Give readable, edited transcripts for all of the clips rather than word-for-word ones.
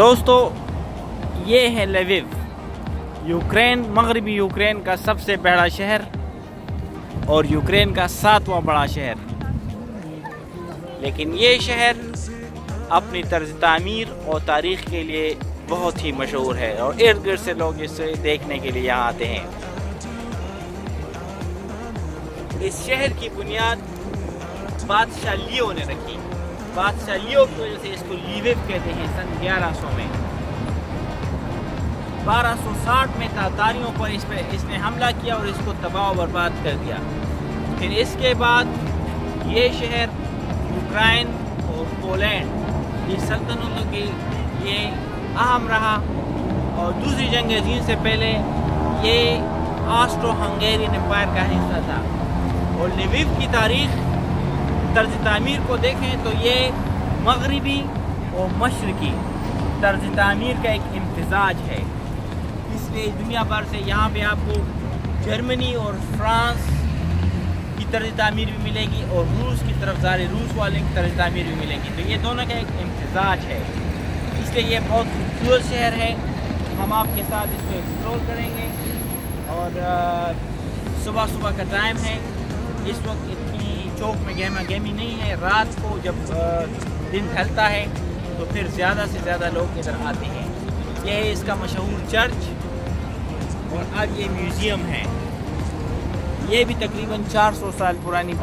दोस्तों, ये है लविव, यूक्रेन, मगरबी यूक्रेन का सबसे बड़ा शहर और यूक्रेन का 7वां बड़ा शहर। लेकिन ये शहर अपनी तर्ज तामीर और तारीख़ के लिए बहुत ही मशहूर है और इर्द गिर्द से लोग इसे देखने के लिए यहाँ आते हैं। इस शहर की बुनियाद बादशाह लियो ने रखी। बादशाह लियो की वजह से इसको लीविव कहते हैं। सन 1100 में 1260 में तातारियों पर इसने हमला किया और इसको तबाह और बर्बाद कर दिया। फिर इसके बाद ये शहर यूक्रेन और पोलैंड की सल्तनतों के लिए अहम रहा और दूसरी जंग अज़ीम से पहले ये ऑस्ट्रो हंगेरियन एम्पायर का हिस्सा था। और लविव की तारीख़ तर्ज तामीर को देखें तो ये मगरबी और मशरकी तर्ज तामीर का एक इम्तिजाज है। इसलिए दुनिया भर से यहाँ पे आपको जर्मनी और फ्रांस की तर्ज तामीर भी मिलेगी और रूस की तरफ ज़ारे रूस वाले की तर्ज तामीर भी मिलेगी। तो ये दोनों का एक इम्तिजाज है, इसलिए ये बहुत खूबसूरत शहर है। हम आपके साथ इसको एक्सप्लोर करेंगे। और सुबह सुबह का टाइम है, इस वक्त इतनी चौक में गहमा गहमी नहीं है। रात को जब दिन ढलता है तो फिर ज़्यादा से ज़्यादा लोग इधर आते हैं। यह है इसका मशहूर चर्च और अब ये म्यूज़ियम है। ये भी तकरीबन 400 साल पुरानी।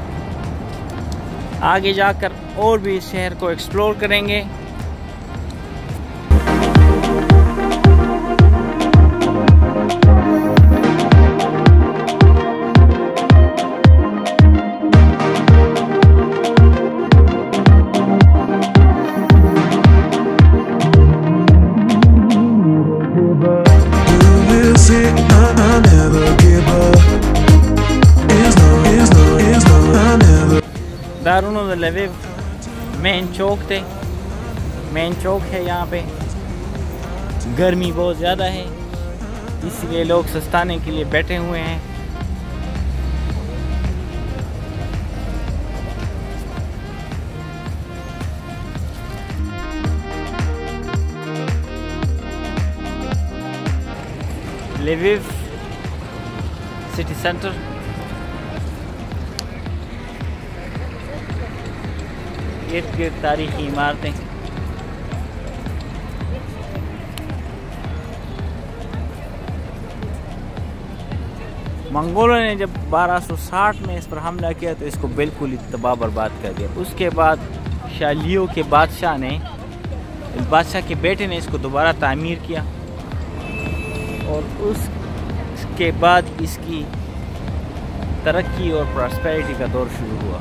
आगे जाकर और भी इस शहर को एक्सप्लोर करेंगे। दारुन लविव मेन चौक है। यहाँ पे गर्मी बहुत ज़्यादा है, इसलिए लोग सस्ताने के लिए बैठे हुए हैं। लविव सिटी सेंटर, इर्द गिर्द तारीखी इमारतें। मंगोलों ने जब 1260 में इस पर हमला किया तो इसको बिल्कुल ही तबाह बर्बाद कर दिया। उसके बाद शाह लियो के बादशाह के बेटे ने इसको दोबारा तामीर किया और उसके बाद इसकी तरक्की और प्रॉस्पेरिटी का दौर शुरू हुआ।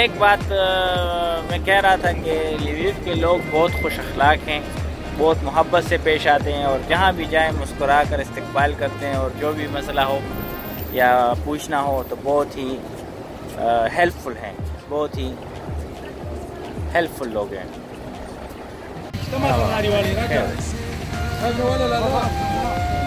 एक बात मैं कह रहा था कि लविव के लोग बहुत खुश अखलाक हैं, बहुत मोहब्बत से पेश आते हैं और जहाँ भी जाएं मुस्कुरा कर इस्तकबाल करते हैं और जो भी मसला हो या पूछना हो तो बहुत ही हेल्पफुल हैं, बहुत ही हेल्पफुल लोग हैं।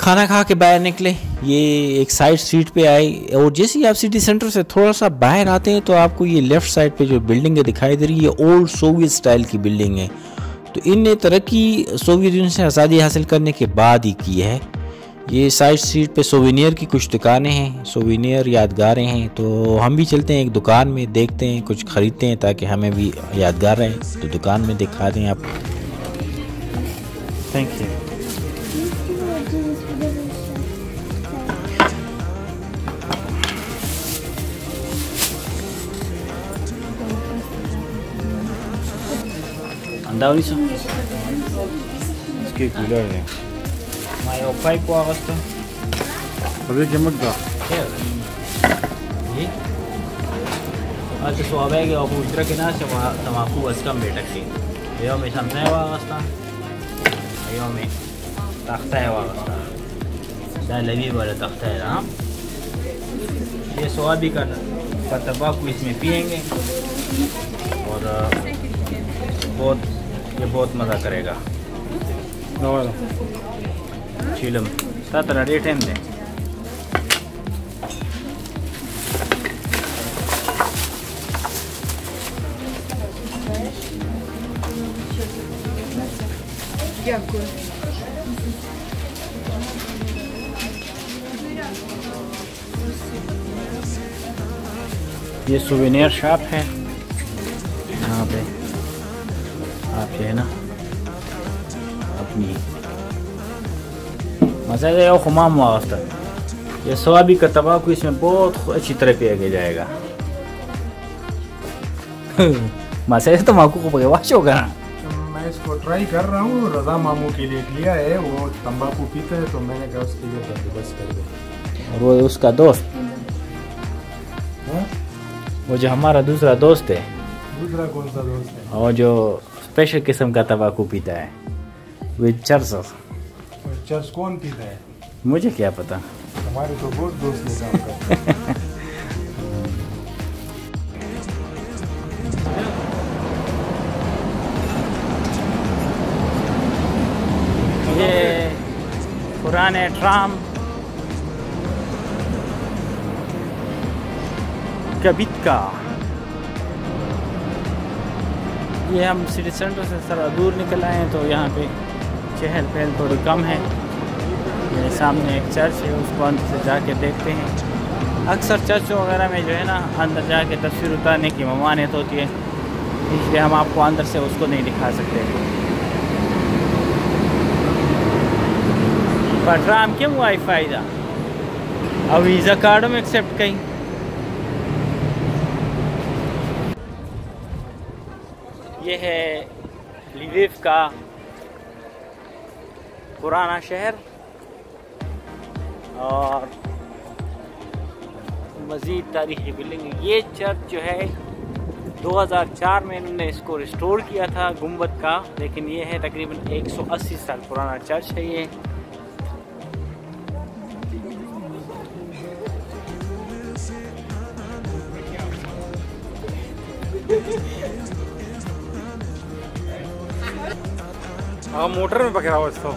खाना खा के बाहर निकले, ये एक साइड स्ट्रीट पे आए और जैसे ही आप सिटी सेंटर से थोड़ा सा बाहर आते हैं तो आपको ये लेफ़्ट साइड पे जो बिल्डिंग है दिखाई दे रही है, ओल्ड सोवियत स्टाइल की बिल्डिंग है। तो इनने तरक्की सोवियत यूनियन से आज़ादी हासिल करने के बाद ही की है। ये साइड स्ट्रीट पे सोवेनियर की कुछ दुकानें हैं, सोवेनियर यादगारें हैं। तो हम भी चलते हैं एक दुकान में, देखते हैं, कुछ ख़रीदते हैं ताकि हमें भी यादगार रहे। तो दुकान में दिखा दें आप। Thank you. Daun isa. Ski cooler ne. May opay ko ako to. Tabii ki magda. ये आज स्वाभाविक है अब उधर के ना से तमाकू बस कम बेटक थी ये में समझने वास्ता ये में तख्ता है वास्ता दा लवी वाला तख्ता है ना ये स्वाभाविक का तंबाकू इसमें पिएंगे और बहुत मज़ा करेगा। चिलम सात रेट है हमने ये सोवेनियर शॉप है यहाँ पे आप जो है ना अपनी मसाले और खुमाम वास्ता ये स्वाबी का तंबाकू इसमें बहुत अच्छी तरह पिया जाएगा। मसाले तंबाकू को बगैवाश होगा ना। मैं इसको ट्राई कर रहा हूँ, रज़ा मामू के लिए लिया है, वो तंबाकू पीते हैं तो मैंने कहा उसके लिए बंदोबस्त कर दे। और वो उसका दोस्त वो जो हमारा दूसरा दोस्त है। दूसरा कौन सा दोस्त है? और जो स्पेशल किस्म का तंबाकू पीता है विद चर्स। चर्स कौन पीता है? मुझे क्या पता, हमारे तो बहुत दोस्त ने काम करते हैं। ये पुराने ट्राम कबिtka, ये हम सिटी सेंटर से थोड़ा दूर निकल आए हैं तो यहाँ पे चहल पहल थोड़ी कम है। मेरे सामने एक चर्च है, उसको अंदर से जाके देखते हैं। अक्सर चर्चों वगैरह में जो है ना अंदर जाके तस्वीर उतारने की ममानियत होती है, इसलिए हम आपको अंदर से उसको नहीं दिखा सकते। पर ट्राम क्यों हुआ फ़ायदा अब वीज़ा कार्डों में एक्सेप्ट कहीं। ये है लिविव का पुराना शहर और मज़ीद तारीख़ी बिल्डिंग। ये चर्च जो है 2004 में इन्होंने इसको रिस्टोर किया था गुंबद का, लेकिन ये है तकरीबन 180 साल पुराना चर्च है ये। हाँ मोटर में पकड़ा हुआ इसको।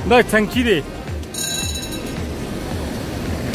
दा चंकी दे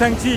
चंकी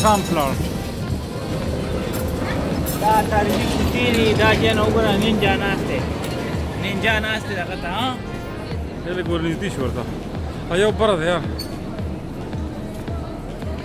ट्राम्पलर दा तारीखी कुटीरी दा जन ओगरा निंजा नास्ते लगता। हाँ ये गोल नीति शोरता अयो ऊपर है यार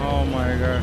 Oh my god.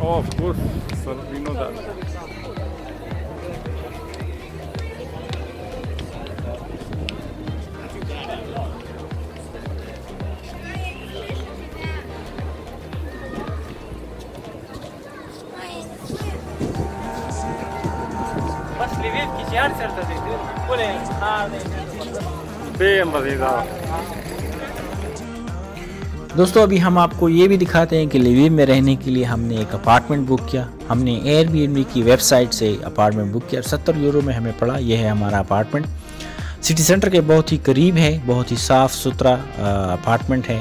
Oh of course. So we know that. बस लिविव की चार चलता थी बोले हाँ दोस्तों अभी हम आपको ये भी दिखाते हैं कि लिविव में रहने के लिए हमने एक अपार्टमेंट बुक किया। हमने एयरबीएनबी की वेबसाइट से अपार्टमेंट बुक किया, 70 यूरो में हमें पड़ा। यह है हमारा अपार्टमेंट, सिटी सेंटर के बहुत ही करीब है, बहुत ही साफ़ सुथरा अपार्टमेंट है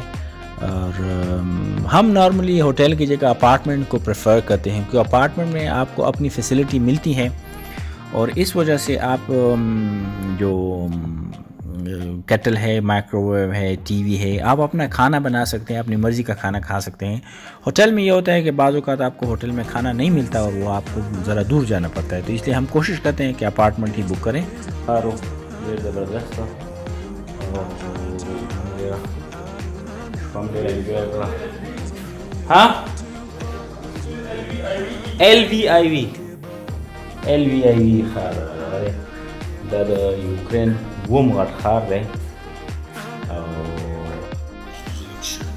और हम नॉर्मली होटल की जगह अपार्टमेंट को प्रेफर करते हैं, क्योंकि अपार्टमेंट में आपको अपनी फैसिलिटी मिलती है और इस वजह से आप जो केटल है, माइक्रोवेव है, टीवी है, आप अपना खाना बना सकते हैं, अपनी मर्ज़ी का खाना खा सकते हैं। होटल में ये होता है कि बाज़ औक़ात आपको होटल में खाना नहीं मिलता और वो आपको ज़रा दूर जाना पड़ता है, तो इसलिए हम कोशिश करते हैं कि अपार्टमेंट ही बुक करें। ये ज़बरदस्त हाँ, LVIV यूक्रेन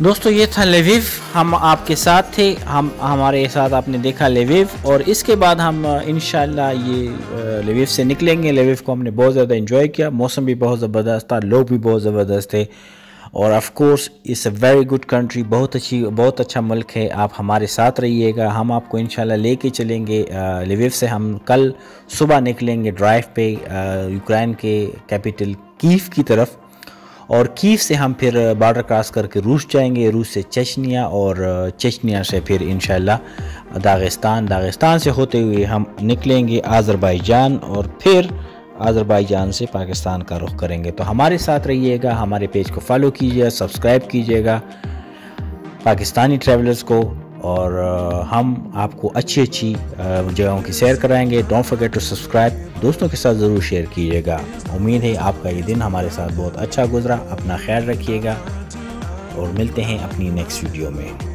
दोस्तों, ये था लेविव। हम आपके साथ थे, हमारे साथ आपने देखा लेविव, और इसके बाद हम इंशाल्लाह ये लेविव से निकलेंगे। लेविव को हमने बहुत ज़्यादा एंजॉय किया, मौसम भी बहुत ज़बरदस्त था, लोग भी बहुत ज़बरदस्त थे, और of course it's a very good country, बहुत अच्छा मुल्क है। आप हमारे साथ रहिएगा, हम आपको इंशाल्लाह लेके चलेंगे। लिविव से हम कल सुबह निकलेंगे ड्राइव पे यूक्रेन के कैपिटल कीव की तरफ, और कीव से हम फिर बॉर्डर क्रॉस करके रूस जाएंगे, रूस से चेचनिया, और चेचनिया से फिर इंशाल्लाह दागिस्तान से होते हुए हम निकलेंगे आज़रबाईजान, और फिर आज़रबाईजान से पाकिस्तान का रुख करेंगे। तो हमारे साथ रहिएगा, हमारे पेज को फॉलो कीजिएगा, सब्सक्राइब कीजिएगा पाकिस्तानी ट्रैवलर्स को, और हम आपको अच्छी जगहों की सैर कराएंगे। डोंट फॉरगेट टू सब्सक्राइब, दोस्तों के साथ ज़रूर शेयर कीजिएगा। उम्मीद है आपका ये दिन हमारे साथ बहुत अच्छा गुजरा। अपना ख्याल रखिएगा और मिलते हैं अपनी नेक्स्ट वीडियो में।